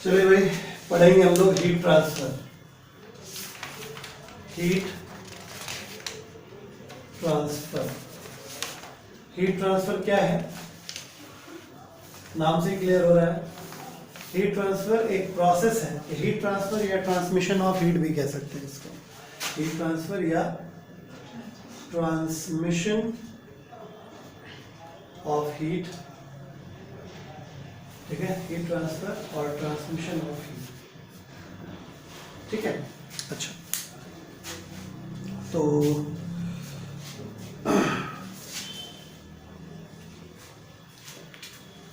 चलिए भाई पढ़ेंगे हम लोग heat transfer. Heat transfer, heat transfer क्या है, नाम से क्लियर हो रहा है। हीट ट्रांसफर एक प्रोसेस है। हीट ट्रांसफर या ट्रांसमिशन ऑफ हीट भी कह सकते हैं इसको। हीट ट्रांसफर या ट्रांसमिशन ऑफ हीट, ठीक है, हीट ट्रांसफर और ट्रांसमिशन ऑफ हीट, ठीक है। अच्छा, तो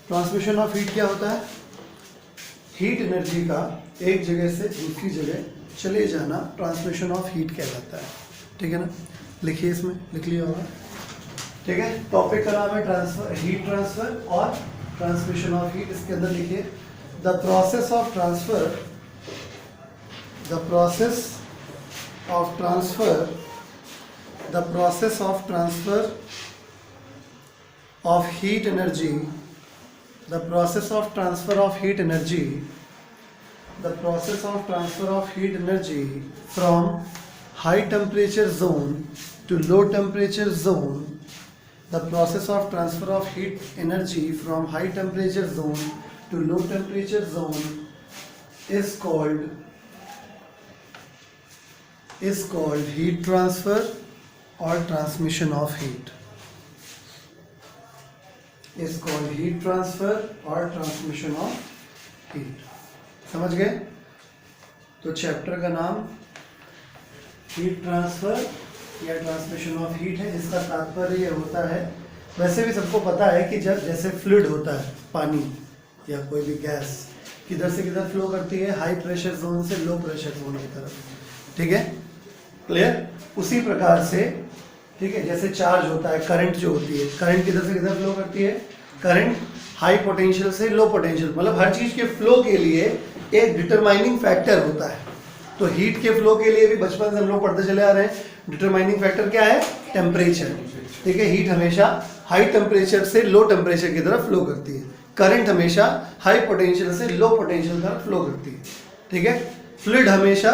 ट्रांसमिशन ऑफ हीट क्या होता है? हीट एनर्जी का एक जगह से दूसरी जगह चले जाना ट्रांसमिशन ऑफ हीट कहलाता है, ठीक है ना। लिखिए, इसमें लिख लिया होगा, ठीक है। टॉपिक का नाम है ट्रांसफर, हीट ट्रांसफर और ट्रांसमिशन ऑफ हीट। इसके अंदर लिखिए the process of transfer, the process of transfer, the process of transfer of heat energy, the process of transfer of heat energy, the process of transfer of heat energy from high temperature zone to low temperature zone, the process of transfer of heat energy from high temperature zone to low temperature zone is called heat transfer or transmission of heat, is called heat transfer or transmission of heat। समझ गए? तो chapter का नाम heat transfer या transmission of heat है। इसका तात्पर्य ये होता है, वैसे भी सबको पता है कि जब जैसे फ्लूइड होता है, पानी या कोई भी गैस किधर से किधर फ्लो करती है, हाई प्रेशर जोन से लो प्रेशर जोन की तरफ, ठीक है, क्लियर। उसी प्रकार से, ठीक है, जैसे चार्ज होता है, करंट जो होती है, करंट किधर से किधर फ्लो करती है, करंट हाई पोटेंशियल से लो पोटेंशियल, मतलब हर चीज के फ्लो के लिए एक डिटरमाइनिंग फैक्टर होता है। तो हीट के फ्लो के लिए भी बचपन से हम लोग पढ़ते चले आ रहे हैं, डिटरमाइनिंग फैक्टर क्या है? टेम्परेचर, ठीक है। हीट हमेशा हाई टेम्परेचर से लो टेम्परेचर की तरफ फ्लो करती है, करंट हमेशा हाई पोटेंशियल से लो पोटेंशियल की तरफ फ्लो करती है, ठीक है। फ्लूइड हमेशा,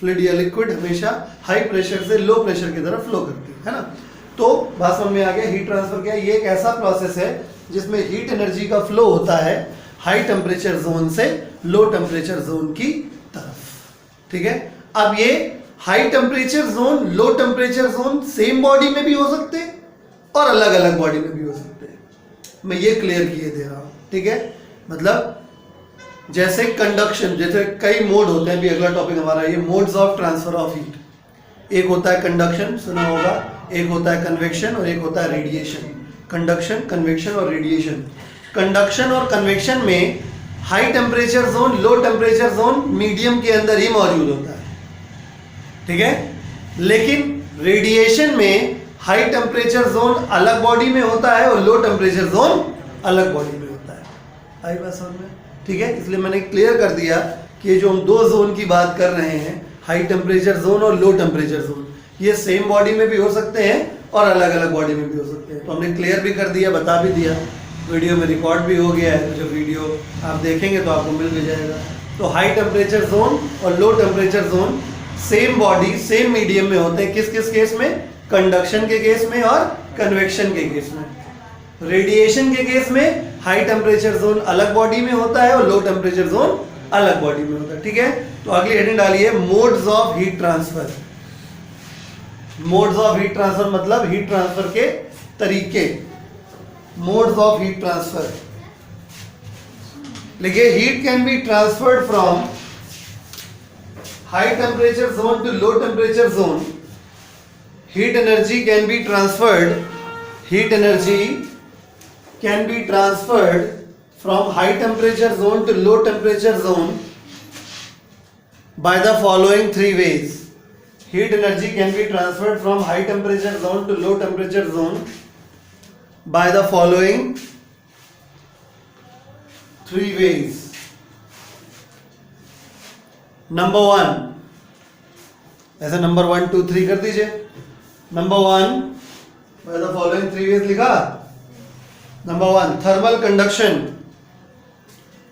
फ्लूइड या लिक्विड हमेशा हाई प्रेशर से लो प्रेशर की तरफ फ्लो करती है ना। तो बात समझ में आ गया। हीट ट्रांसफर क्या है? ये एक ऐसा प्रोसेस है जिसमें हीट एनर्जी का फ्लो होता है हाई टेम्परेचर जोन से लो टेम्परेचर जोन की तरफ, ठीक है। अब ये हाई टेम्परेचर जोन, लो टेम्परेचर जोन सेम बॉडी में भी हो सकते हैं और अलग अलग बॉडी में भी हो सकते हैं। मैं ये क्लियर किए दे रहा हूं, ठीक है। मतलब जैसे कंडक्शन, जैसे कई मोड होते हैं, भी अगला टॉपिक हमारा ये modes of transfer of heat. एक होता है कंडक्शन, सुना होगा, एक होता है कन्वेक्शन और एक होता है रेडिएशन। कंडक्शन, कन्वेक्शन और रेडिएशन। कंडक्शन और कन्वेक्शन में हाई टेम्परेचर जोन, लो टेम्परेचर जोन मीडियम के अंदर ही मौजूद होता है, ठीक है। लेकिन रेडिएशन में हाई टेम्परेचर जोन अलग बॉडी में होता है और लो टेम्परेचर जोन अलग बॉडी में होता है। आई बात समझ में? ठीक है। इसलिए मैंने क्लियर कर दिया कि ये जो हम दो जोन की बात कर रहे हैं, हाई टेम्परेचर जोन और लो टेम्परेचर जोन, ये सेम बॉडी में भी हो सकते हैं और अलग अलग बॉडी में भी हो सकते हैं। तो हमने क्लियर भी कर दिया, बता भी दिया, वीडियो में रिकॉर्ड भी हो गया है। तो जब वीडियो आप देखेंगे तो आपको मिल भी जाएगा। तो हाई टेम्परेचर जोन और low temperature zone same body, same medium में होते हैं। किस किस केस में? कंडक्शन के केस में और कन्वेक्शन के केस में। रेडिएशन के केस में हाई टेम्परेचर जोन अलग बॉडी में होता है और लो टेम्परेचर जोन अलग बॉडी में होता है, ठीक है। तो अगली हेडिंग डालिए modes of heat transfer. Modes of heat transfer मतलब हीट ट्रांसफर के तरीके। मोड्स ऑफ हीट ट्रांसफर लिखिए, heat can be transferred from high temperature zone to low temperature zone. Heat energy can be transferred, heat energy can be transferred from high temperature zone to low temperature zone by the following three ways. Heat energy can be transferred from high temperature zone to low temperature zone by the following three ways. Number one, ऐसे number 1 2 3 कर दीजिए। Number 1 by the following three ways लिखा। Number 1 thermal conduction,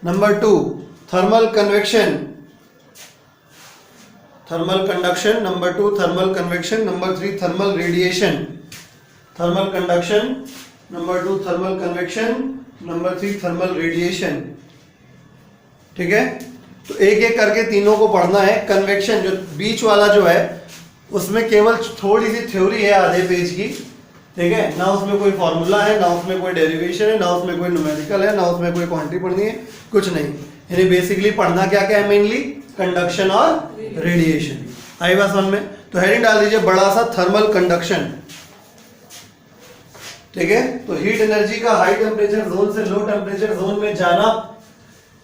number 2 thermal convection, thermal conduction, number 2 thermal convection, number 3 thermal radiation. Thermal conduction, number 2 thermal convection, number 3 thermal radiation. ठीक है, तो एक एक करके तीनों को पढ़ना है। कन्वेक्शन जो बीच वाला जो है उसमें केवल थोड़ी सी थ्योरी है आधे पेज की, ठीक है, ना उसमें कोई फॉर्मूला है, ना उसमें कोई डेरिवेशन है, ना उसमें कोई न्यूमेरिकल है, ना उसमें कोई क्वांटिटी पढ़नी है, कुछ नहीं। यानी बेसिकली पढ़ना क्या क्या है, मेनली कंडक्शन और रेडिएशन। आई बात समझ में? तो हेडिंग डाल दीजिए बड़ा सा, थर्मल कंडक्शन। ठीक है, तो हीट एनर्जी का हाई टेम्परेचर जोन से लो टेम्परेचर जोन में जाना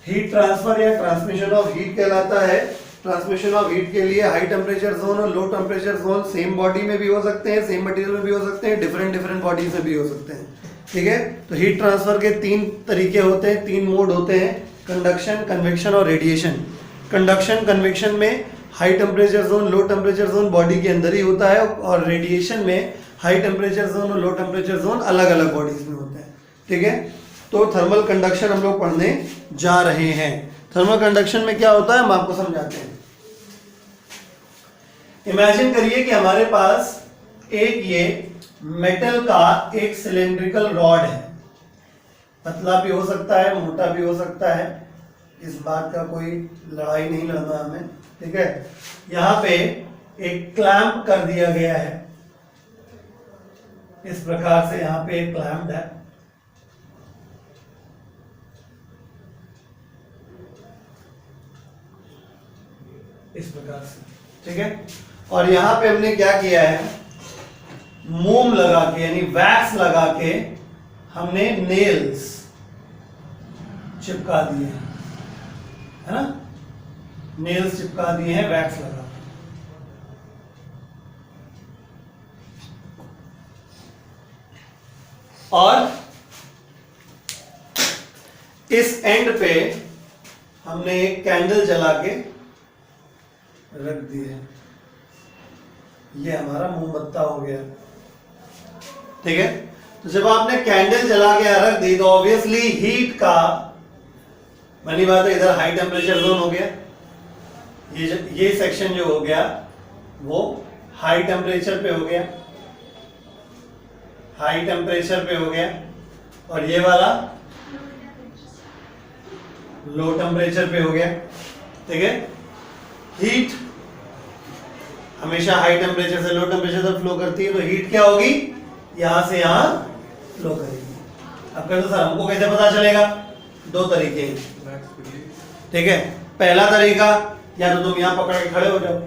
हीट ट्रांसफर या ट्रांसमिशन ऑफ हीट कहलाता है। ट्रांसमिशन ऑफ हीट के लिए हाई टेम्परेचर जोन और low temperature zone same body में भी हो सकते हैं, सेम मटेरियल में भी हो सकते हैं, डिफरेंट डिफरेंट बॉडीज में भी हो सकते हैं। ठीक है, तो हीट ट्रांसफर के 3 तरीके होते हैं, 3 मोड होते हैं, कंडक्शन, कन्वेक्शन और रेडिएशन। कंडक्शन कन्वेक्शन में हाई टेम्परेचर जोन लो टेम्परेचर जोन बॉडी के अंदर ही होता है, और रेडिएशन में हाई टेम्परेचर जोन और लो टेम्परेचर जोन अलग अलग बॉडीज में होते हैं। ठीक है, तो थर्मल कंडक्शन हम लोग पढ़ने जा रहे हैं। थर्मल कंडक्शन में क्या होता है हम आपको समझाते हैं। इमेजिन करिए कि हमारे पास एक ये मेटल का एक सिलेंड्रिकल रॉड है, पतला भी हो सकता है, मोटा भी हो सकता है, इस बात का कोई लड़ाई नहीं लड़ना हमें। ठीक है, यहां पे एक क्लैंप कर दिया गया है, इस प्रकार से यहां पे एक क्लैंप है। इस प्रकार से, ठीक है, और यहां पे हमने क्या किया है, मोम लगा के यानी वैक्स लगा के हमने नेल्स चिपका दिए हैं, है ना, नेल्स चिपका दिए हैं वैक्स लगा। और इस एंड पे हमने एक कैंडल जला के रख दिए, ये हमारा मोमबत्ता हो गया। ठीक है, तो जब आपने कैंडल जला के रख दी तो ऑब्वियसली हीट का बनी बात है, इधर हाई टेम्परेचर जोन हो गया, ये सेक्शन जो हो गया वो हाई टेम्परेचर पे हो गया, हाई टेम्परेचर पे हो गया, और ये वाला लो टेम्परेचर पे हो गया। ठीक है, हीट हमेशा हाई टेम्परेचर से लो टेम्परेचर तक फ्लो करती है, तो हीट क्या होगी, यहां से यहां फ्लो करेगी। अब कहते सर हमको कैसे पता चलेगा? 2 तरीके हैं। ठीक है, पहला तरीका, या तो तुम यहां पकड़ के खड़े हो जाओ,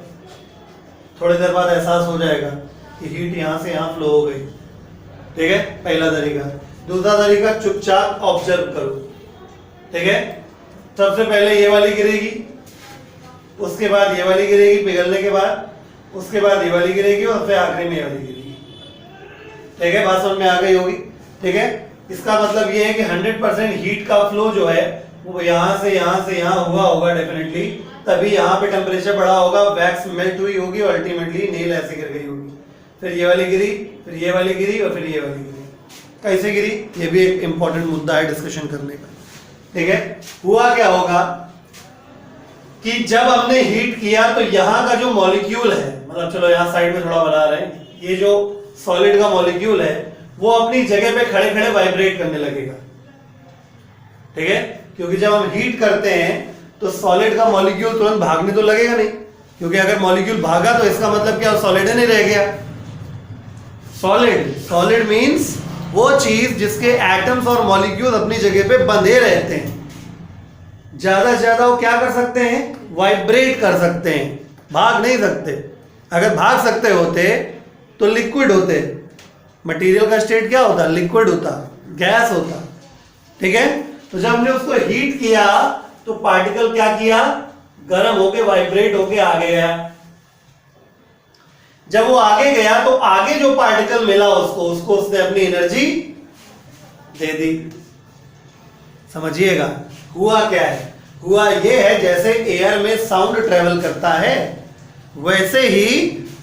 थोड़ी देर बाद एहसास हो जाएगा कि हीट यहां से यहां फ्लो हो गई। ठीक है, पहला तरीका। दूसरा तरीका, चुपचाप ऑब्जर्व करो। ठीक है, सबसे पहले ये वाली गिरेगी, उसके बाद ये वाली गिरेगी पिघलने के बाद, उसके बाद ये वाली गिरेगी, और फिर आखिरी में ये वाली गिरेगी। ठीक है, बात समझ में आ गई होगी। ठीक है, इसका मतलब ये है कि 100% हीट का फ्लो जो है वो यहां से यहां हुआ होगा डेफिनेटली, तभी यहां पे टेम्परेचर बढ़ा होगा, वैक्स मेल्ट हुई होगी और अल्टीमेटली नेल ऐसे गिर गई होगी। फिर ये वाली गिरी, फिर ये वाली गिरी, और फिर ये वाली गिरी। कैसे गिरी, ये भी एक इंपॉर्टेंट मुद्दा है डिस्कशन करने का। ठीक है, हुआ क्या होगा कि जब हमने हीट किया तो यहाँ का जो मॉलिक्यूल है, मतलब चलो यहाँ साइड में थोड़ा बना रहे हैं, ये जो सॉलिड का मॉलिक्यूल है वो अपनी जगह पे खड़े खड़े वाइब्रेट करने लगेगा। ठीक है, क्योंकि जब हम हीट करते हैं तो सॉलिड का मॉलिक्यूल तुरंत भागने तो लगेगा नहीं, क्योंकि अगर मॉलिक्यूल भागा तो इसका मतलब क्या, सॉलिड नहीं रह गया। सॉलिड मींस वो चीज जिसके एटम्स और मॉलिक्यूल अपनी जगह पे बंधे रहते हैं, ज्यादा से ज्यादा वो क्या कर सकते हैं, वाइब्रेट कर सकते हैं, भाग नहीं सकते। अगर भाग सकते होते तो लिक्विड होते, मटेरियल का स्टेट क्या होता, लिक्विड होता, गैस होता। ठीक है, तो जब हमने उसको हीट किया तो पार्टिकल क्या किया, गर्म होके वाइब्रेट होके आगे गया। जब वो आगे गया तो आगे जो पार्टिकल मिला उसको उसने अपनी एनर्जी दे दी। समझिएगा हुआ क्या है, हुआ ये है जैसे एयर में साउंड ट्रेवल करता है वैसे ही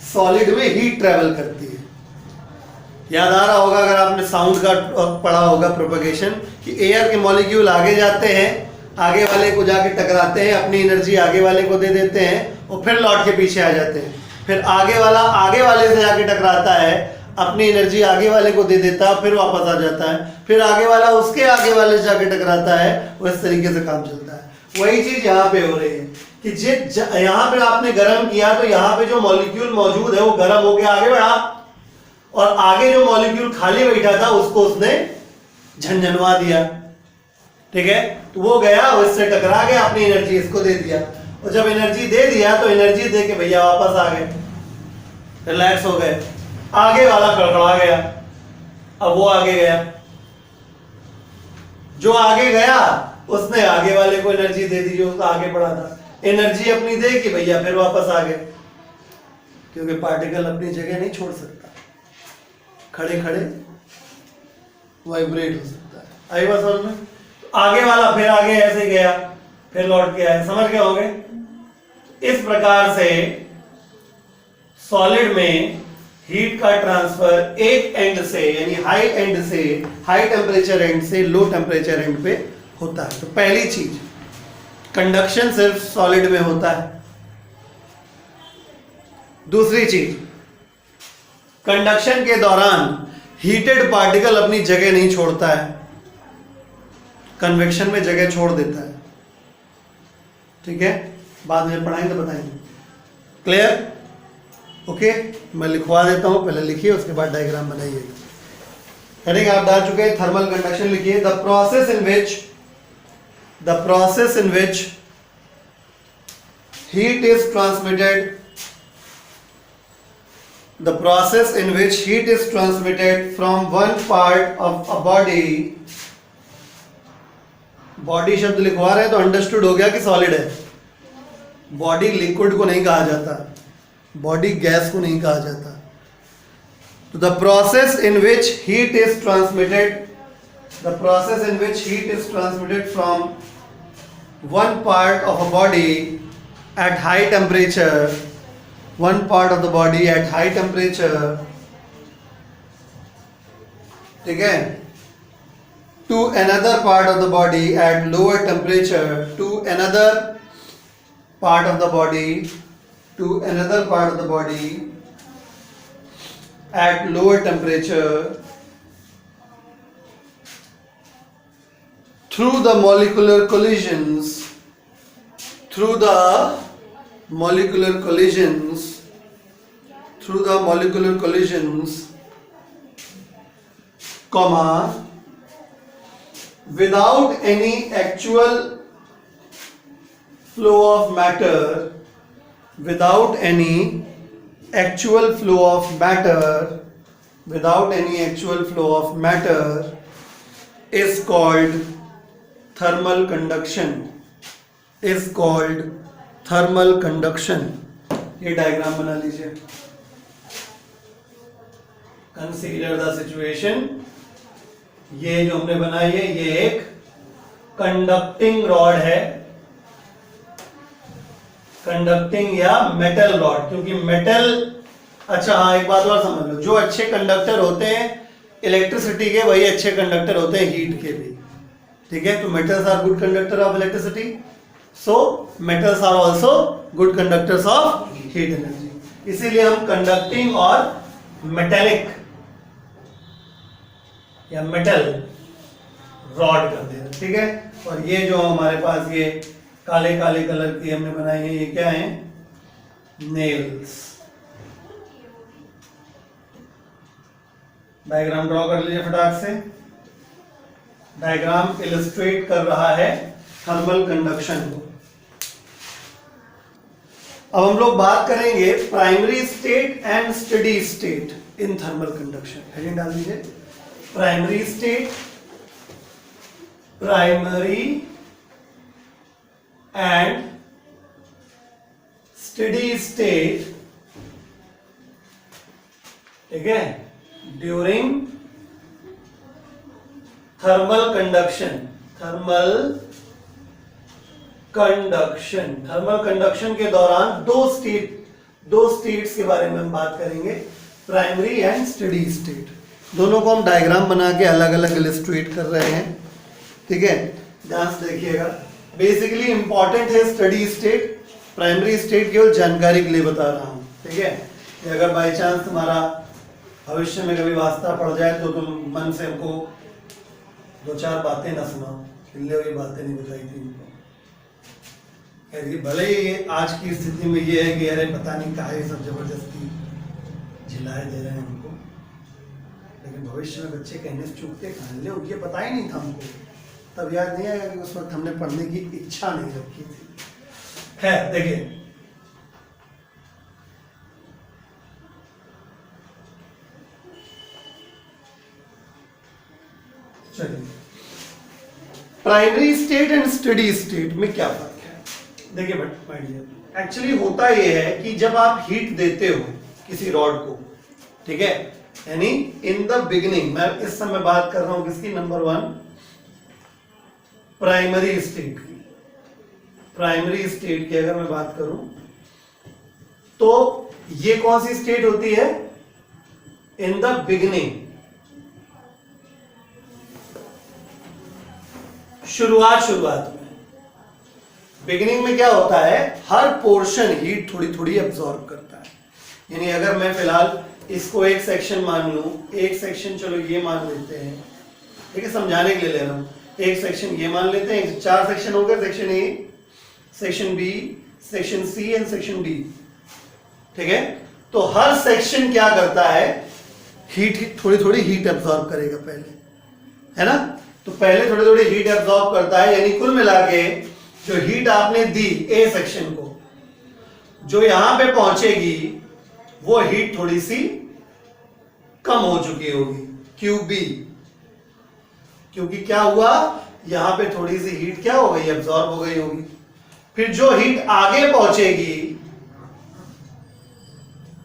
सॉलिड में हीट ट्रेवल करती है। याद आ रहा होगा अगर आपने साउंड का पढ़ा होगा प्रोपगेशन, कि एयर के मॉलिक्यूल आगे जाते हैं आगे वाले को जाके टकराते हैं, अपनी एनर्जी आगे वाले को दे देते हैं और फिर लौट के पीछे आ जाते हैं। फिर आगे वाला आगे वाले से जाके टकराता है, अपनी एनर्जी आगे वाले को दे देता है, फिर वापस आ जाता है। फिर आगे वाला उसके आगे वाले से जाके टकराता है। इस तरीके से काम चलता है। वही चीज यहाँ पे हो रही है कि यहाँ पे आपने गर्म किया तो यहाँ पे जो मॉलिक्यूल मौजूद है वो गर्म होकर आगे बढ़ा, और आगे जो मॉलिक्यूल खाली बैठा था उसको उसने झंझनवा दिया। ठीक है, तो वो गया, उससे टकरा गया, अपनी एनर्जी इसको दे दिया, और जब एनर्जी दे दिया तो एनर्जी दे के भैया वापस आ गए, रिलैक्स हो गए। आगे वाला कड़कड़ा गया, अब वो आगे गया, जो आगे गया उसने आगे वाले को एनर्जी दे दी जो उसका आगे पड़ा था, एनर्जी अपनी दे कि भैया फिर वापस आ गए, क्योंकि पार्टिकल अपनी जगह नहीं छोड़ सकता, खड़े खड़े वाइब्रेट हो सकता है। आई बात समझ में? आगे वाला फिर आगे ऐसे गया, फिर लौट के आया। समझ गए होंगे? इस प्रकार से सॉलिड में हीट का ट्रांसफर एक एंड से, यानी हाई एंड से, हाई टेम्परेचर एंड से लो टेम्परेचर एंड पे होता है। तो पहली चीज, कंडक्शन सिर्फ सॉलिड में होता है। दूसरी चीज, कंडक्शन के दौरान हीटेड पार्टिकल अपनी जगह नहीं छोड़ता है, कन्वेक्शन में जगह छोड़ देता है। ठीक है, बाद में पढ़ाएंगे तो बताएंगे। क्लियर? ओके, मैं लिखवा देता हूं, पहले लिखिए उसके बाद डायग्राम बनाइएगा। हेडिंग आप डाल चुके हैं, थर्मल कंडक्शन लिखिए। The process in which heat is transmitted, the process in which heat is transmitted from one part of a body शब्द लिखवा रहे हैं तो अंडरस्टूड हो गया कि सॉलिड है। बॉडी लिक्विड को नहीं कहा जाता, बॉडी गैस को नहीं कहा जाता। तो the process in which heat is transmitted from one part of a body at high temperature, one part of the body at high temperature, ठीक है, to another part of the body at lower temperature, to another part of the body at lower temperature through the molecular collisions, comma, without any actual flow of matter, is called thermal conduction, ये diagram बना लीजिए। Consider the situation, ये जो हमने बनाई है ये एक कंडक्टिंग रॉड है, कंडक्टिंग या मेटल रॉड, क्योंकि मेटल, अच्छा हाँ एक बात और समझ लो, जो अच्छे कंडक्टर होते हैं इलेक्ट्रिसिटी के वही अच्छे कंडक्टर होते हैं हीट के भी। ठीक है, तो metals are good conductor of electricity, so metals are also good conductors of heat energy. इसीलिए हम कंडक्टिंग और मेटेलिक या मेटल रॉड कर दे रहे। ठीक है, और ये जो हमारे पास ये काले काले कलर की हमने बनाई है, ये क्या है? नेल्स। डायग्राम ड्रॉ कर लीजिए फटाक से। डायग्राम इलस्ट्रेट कर रहा है थर्मल कंडक्शन को। अब हम लोग बात करेंगे primary state and steady state in thermal conduction. Heading डाल दीजिए, primary state, primary and steady state, ठीक है, during thermal conduction. Thermal conduction के दौरान दो स्टेट्स के बारे में हम बात करेंगे, प्राइमरी एंड स्टेडी स्टेट। दोनों को हम डायग्राम बना के अलग अलग इलस्ट्रेट कर रहे हैं। ठीक है, ध्यान से देखिएगा। बेसिकली इंपॉर्टेंट है स्टडी स्टेट, प्राइमरी स्टेट केवल जानकारी के लिए बता रहा हूँ, ठीक है। कि अगर बाई चांस तुम्हारा भविष्य में कभी वास्ता पड़ जाए तो तुम मन से हमको दो चार बातें ना सुनाओ, इसलिए ये बातें नहीं बताई थी उनको। भले ही आज की स्थिति में ये है कि अरे पता नहीं काहे सब जबरदस्ती झिलाए दे रहे हैं हमको, लेकिन भविष्य में बच्चे कहने से चूकते कहाँ, ले ये पता ही नहीं था हमको, तब याद नहीं आएगा कि उस वक्त हमने पढ़ने की इच्छा नहीं रखी थी। खैर देखिए, चलिए primary state and steady state में क्या फर्क है। देखिए माय डियर, एक्चुअली होता यह है कि जब आप हीट देते हो किसी रॉड को, ठीक है, यानी इन द बिगिनिंग, मैं इस समय बात कर रहा हूं किसकी, नंबर 1 प्राइमरी स्टेट की। प्राइमरी स्टेट की अगर मैं बात करूं तो ये कौन सी स्टेट होती है, इन द बिगिनिंग, शुरुआत में। बिगिनिंग में क्या होता है, हर पोर्शन हीट थोड़ी थोड़ी एब्जॉर्ब करता है। यानी अगर मैं फिलहाल इसको एक सेक्शन मान लूं, एक सेक्शन चलो ये मान लेते हैं, ठीक है, समझाने के लिए ले रहा हूं, एक सेक्शन ये मान लेते हैं, 4 सेक्शन हो गए, section A, section B, section C and section D, ठीक है। तो हर सेक्शन क्या करता है, हीट थोड़ी थोड़ी हीट एब्जॉर्ब करेगा पहले, है ना। तो पहले थोड़ी थोड़ी हीट एब्जॉर्ब करता है, यानी कुल मिला के जो हीट आपने दी ए सेक्शन को, जो यहां पे पहुंचेगी वो हीट थोड़ी सी कम हो चुकी होगी, क्यूबी, क्योंकि क्या हुआ, यहां पे थोड़ी सी हीट क्या हो गई, एब्जॉर्ब हो गई होगी। फिर जो हीट आगे पहुंचेगी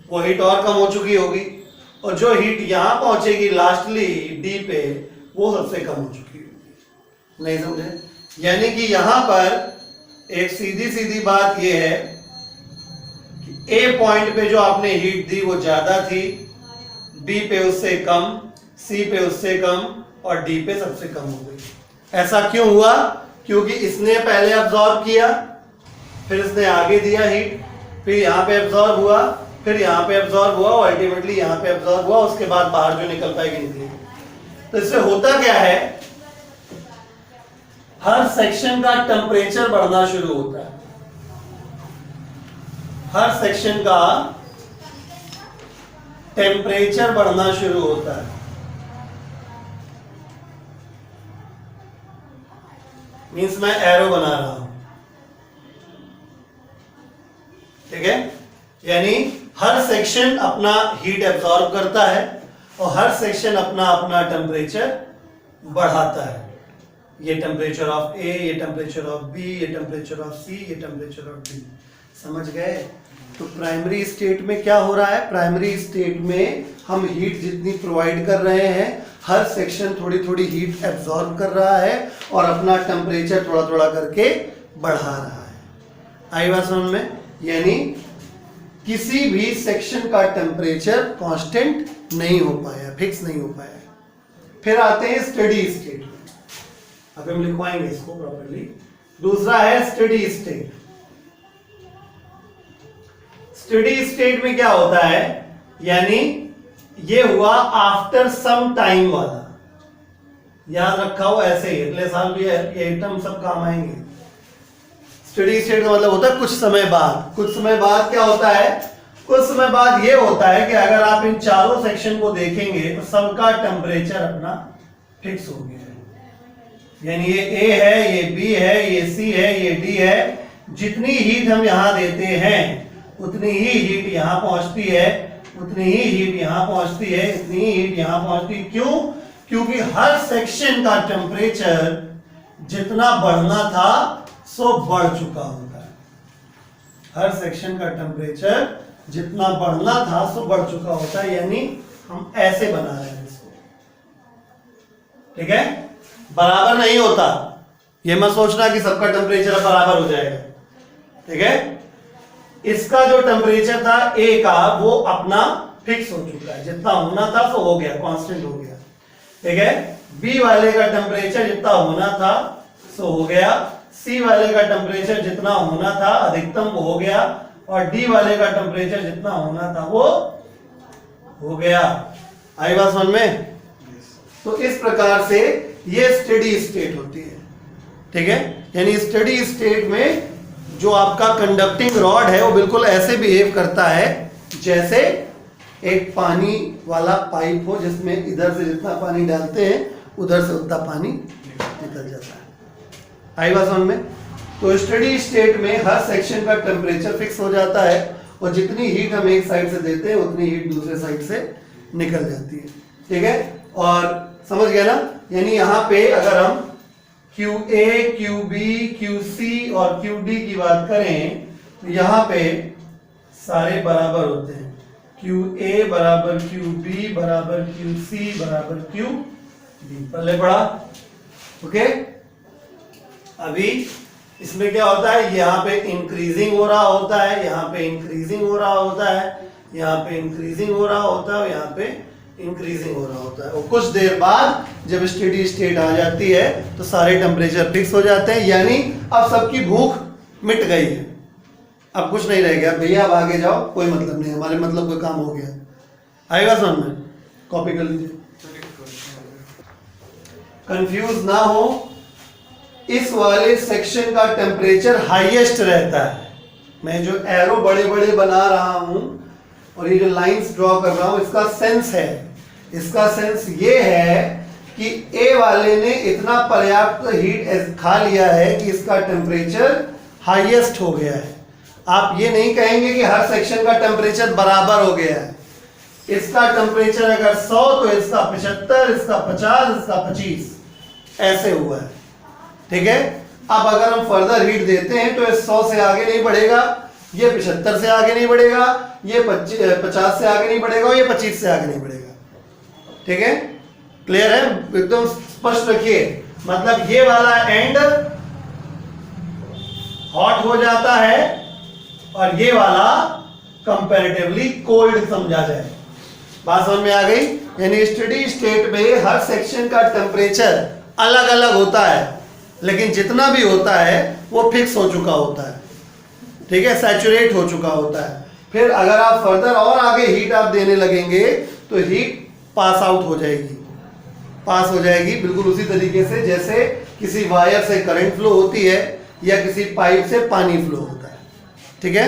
वो हीट और कम हो चुकी होगी, और जो हीट यहां पहुंचेगी लास्टली डी पे, वो सबसे कम हो चुकी होगी। नहीं समझे, यानी कि यहां पर एक सीधी सीधी बात यह है कि ए पॉइंट पे जो आपने हीट दी वो ज्यादा थी, बी पे उससे कम, सी पे उससे कम, और डी पे सबसे कम हो गई। ऐसा क्यों हुआ, क्योंकि इसने पहले एब्जॉर्ब किया, फिर इसने आगे दिया हीट, फिर यहां पे एब्जॉर्ब हुआ, फिर यहां पे एब्जॉर्ब हुआ, और अल्टीमेटली यहां पे एब्जॉर्ब हुआ, उसके बाद बाहर जो निकल पाएगी निकलेगी। तो इससे होता क्या है, हर सेक्शन का टेम्परेचर बढ़ना शुरू होता है, हर सेक्शन का टेम्परेचर बढ़ना शुरू होता है। मींस मैं एरो बना रहा हूं, ठीक है, यानी हर सेक्शन अपना हीट एब्जॉर्ब करता है और हर सेक्शन अपना अपना टेम्परेचर बढ़ाता है। ये टेम्परेचर ऑफ ए, ये टेम्परेचर ऑफ बी, ये टेम्परेचर ऑफ सी, ये टेम्परेचर ऑफ डी। समझ गए। तो प्राइमरी स्टेट में क्या हो रहा है, प्राइमरी स्टेट में हम हीट जितनी प्रोवाइड कर रहे हैं, हर सेक्शन थोड़ी थोड़ी हीट एब्जॉर्ब कर रहा है और अपना टेम्परेचर थोड़ा थोड़ा करके बढ़ा रहा है। आई बात समझ में, यानी किसी भी सेक्शन का टेम्परेचर कांस्टेंट नहीं हो पाया, फिक्स नहीं हो पाया। फिर आते हैं स्टडी स्टेट में, अब हम लिखवाएंगे इसको प्रॉपर्ली। दूसरा है स्टडी स्टेट। स्टडी स्टेट में क्या होता है, यानी ये हुआ आफ्टर सम टाइम वाला, याद रखा हो ऐसे ही, अगले साल भी ये आइटम सब काम आएंगे। स्टडी स्टेट का मतलब होता है कुछ समय बाद। कुछ समय बाद क्या होता है, कुछ समय बाद ये होता है कि अगर आप इन चारों सेक्शन को देखेंगे तो सबका टेम्परेचर अपना फिक्स हो गया है। यानी ये ए है, ये बी है, ये सी है, ये डी है। जितनी हीट हम यहां देते हैं उतनी ही हीट यहां पहुंचती है, उतनी ही हीट यहां पहुंचती है, इतनी ही हीट यहां पहुंचती है। क्यों? क्योंकि हर सेक्शन का टेम्परेचर जितना बढ़ना था सो बढ़ चुका होता है। हर सेक्शन का टेम्परेचर जितना बढ़ना था सो बढ़ चुका होता है। यानी हम ऐसे बना रहे हैं इसको, ठीक है। बराबर नहीं होता, ये मत सोचना कि सबका टेम्परेचर बराबर हो जाएगा, ठीक है। इसका जो टेम्परेचर था ए का वो अपना फिक्स हो चुका है, जितना होना था सो हो गया, कांस्टेंट हो गया, ठीक है। बी वाले का टेम्परेचर जितना होना था सो हो गया, सी वाले का टेम्परेचर जितना होना था अधिकतम वो हो गया, और डी वाले का टेम्परेचर जितना होना था वो हो गया। आई बात समझ में? तो इस प्रकार से ये स्टेडी स्टेट होती है, ठीक है। यानी स्टेडी स्टेट में जो आपका कंडक्टिंग रॉड है वो बिल्कुल ऐसे बिहेव करता है जैसे एक पानी वाला पाइप हो, जिसमें इधर से जितना पानी डालते हैं उधर से उतना पानी निकल जाता है। आई बात समझ में? तो स्टेडी स्टेट में हर सेक्शन का टेम्परेचर फिक्स हो जाता है, और जितनी हीट हम एक साइड से देते हैं उतनी हीट दूसरे साइड से निकल जाती है, ठीक है। और समझ गया ना? यानी यहाँ पे अगर हम QA, QB, QC और QD की बात करें तो यहाँ पे सारे बराबर होते हैं। QA बराबर QB बराबर QC बराबर QD। पहले पढ़ा? ओके। अभी इसमें क्या होता है, यहाँ पे इंक्रीजिंग हो रहा होता है, यहाँ पे इंक्रीजिंग हो रहा होता है, यहाँ पे इंक्रीजिंग हो रहा होता है, यहाँ पे इंक्रीजिंग हो रहा होता है। और कुछ देर बाद जब स्टेडी स्टेट आ जाती है तो सारे टेम्परेचर फिक्स हो जाते हैं। यानी अब सबकी भूख मिट गई है, अब कुछ नहीं रह गया। भैया अब आगे जाओ, कोई मतलब नहीं, हमारे मतलब कोई काम हो गया। आएगा समझ में? कॉपी कर लीजिए। कंफ्यूज ना हो, इस वाले सेक्शन का टेम्परेचर हाईएस्ट रहता है। मैं जो एरो बड़े बड़े बना रहा हूं और ये जो लाइंस ड्रॉ कर रहा हूं, इसका सेंस है, इसका सेंस ये है कि ए वाले ने इतना पर्याप्त हीट खा लिया है कि इसका टेम्परेचर हाईएस्ट हो गया है। आप ये नहीं कहेंगे कि हर सेक्शन का टेम्परेचर बराबर हो गया है। इसका टेम्परेचर अगर 100 तो इसका 75, इसका 50, इसका 25 ऐसे हुआ है, ठीक है। अब अगर हम फर्दर हीट देते हैं तो ये 100 से आगे नहीं बढ़ेगा, ये 75 से आगे नहीं बढ़ेगा, ये 50 से आगे नहीं बढ़ेगा, और ये 25 से आगे नहीं बढ़ेगा, ठीक है। क्लियर है? एकदम स्पष्ट रखिए। मतलब ये वाला एंड हॉट हो जाता है और ये वाला कंपैरेटिवली कोल्ड समझा जाए। बात समझ में आ गई? यानी स्टेडी स्टेट में हर सेक्शन का टेम्परेचर अलग अलग होता है, लेकिन जितना भी होता है वो फिक्स हो चुका होता है, ठीक है, सैचुरेट हो चुका होता है। फिर अगर आप फर्दर और आगे हीट आप देने लगेंगे तो हीट पास आउट हो जाएगी, पास हो जाएगी बिल्कुल उसी तरीके से जैसे किसी वायर से करंट फ्लो होती है या किसी पाइप से पानी फ्लो होता है, ठीक है।